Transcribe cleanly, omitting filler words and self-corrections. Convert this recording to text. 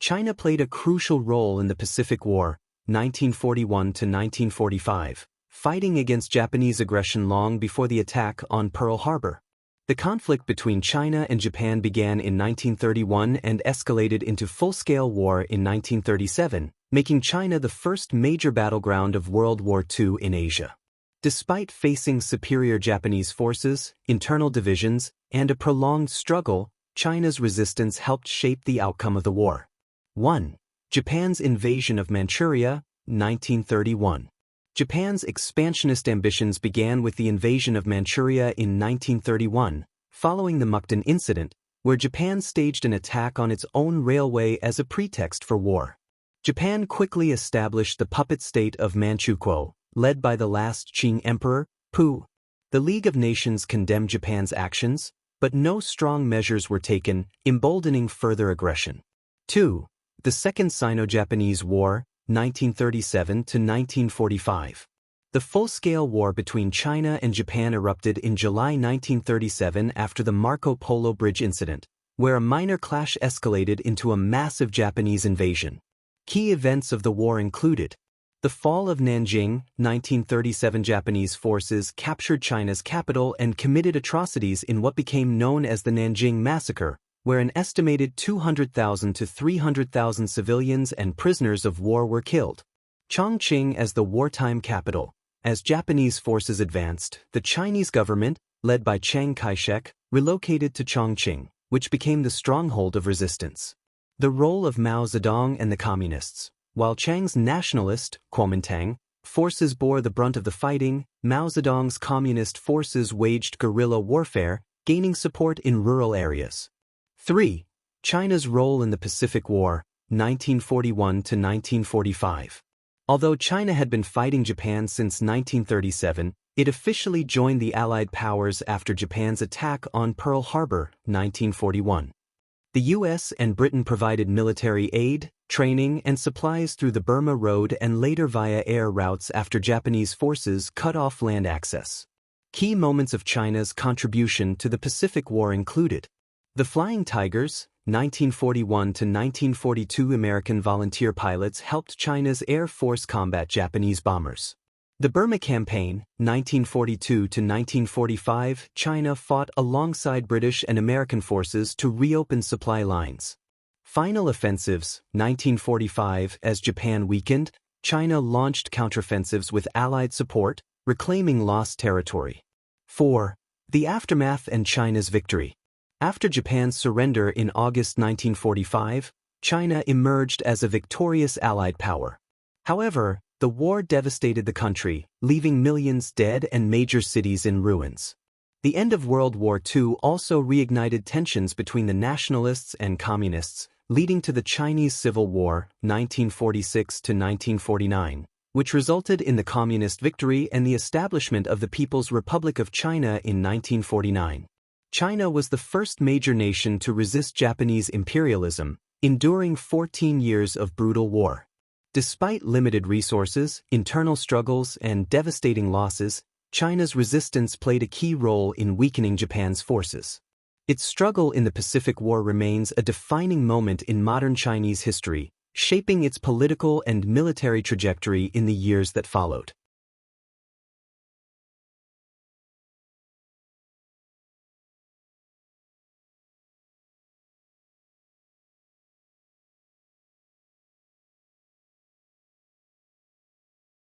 China played a crucial role in the Pacific War, 1941 to 1945, fighting against Japanese aggression long before the attack on Pearl Harbor. The conflict between China and Japan began in 1931 and escalated into full-scale war in 1937, making China the first major battleground of World War II in Asia. Despite facing superior Japanese forces, internal divisions, and a prolonged struggle, China's resistance helped shape the outcome of the war. 1. Japan's invasion of Manchuria, 1931. Japan's expansionist ambitions began with the invasion of Manchuria in 1931, following the Mukden Incident, where Japan staged an attack on its own railway as a pretext for war. Japan quickly established the puppet state of Manchukuo, led by the last Qing Emperor, Pu. The League of Nations condemned Japan's actions, but no strong measures were taken, emboldening further aggression. 2. The Second Sino-Japanese War, 1937 to 1945. The full-scale war between China and Japan erupted in July 1937 after the Marco Polo Bridge incident, where a minor clash escalated into a massive Japanese invasion. Key events of the war included the fall of Nanjing, 1937. Japanese forces captured China's capital and committed atrocities in what became known as the Nanjing Massacre, where an estimated 200,000 to 300,000 civilians and prisoners of war were killed. Chongqing as the wartime capital. As Japanese forces advanced, the Chinese government, led by Chiang Kai-shek, relocated to Chongqing, which became the stronghold of resistance. The role of Mao Zedong and the Communists. While Chiang's nationalist, Kuomintang, forces bore the brunt of the fighting, Mao Zedong's communist forces waged guerrilla warfare, gaining support in rural areas. 3. China's role in the Pacific War, 1941 to 1945. Although China had been fighting Japan since 1937, it officially joined the Allied powers after Japan's attack on Pearl Harbor, 1941. The U.S. and Britain provided military aid, training, and supplies through the Burma Road and later via air routes after Japanese forces cut off land access. Key moments of China's contribution to the Pacific War included the Flying Tigers, 1941 to 1942. American volunteer pilots helped China's Air Force combat Japanese bombers. The Burma Campaign, 1942 to 1945. China fought alongside British and American forces to reopen supply lines. Final offensives, 1945. As Japan weakened, China launched counteroffensives with Allied support, reclaiming lost territory. 4. The aftermath and China's victory. After Japan's surrender in August 1945, China emerged as a victorious Allied power. However, the war devastated the country, leaving millions dead and major cities in ruins. The end of World War II also reignited tensions between the nationalists and communists, leading to the Chinese Civil War, 1946 to 1949, which resulted in the communist victory and the establishment of the People's Republic of China in 1949. China was the first major nation to resist Japanese imperialism, enduring 14 years of brutal war. Despite limited resources, internal struggles, and devastating losses, China's resistance played a key role in weakening Japan's forces. Its struggle in the Pacific War remains a defining moment in modern Chinese history, shaping its political and military trajectory in the years that followed.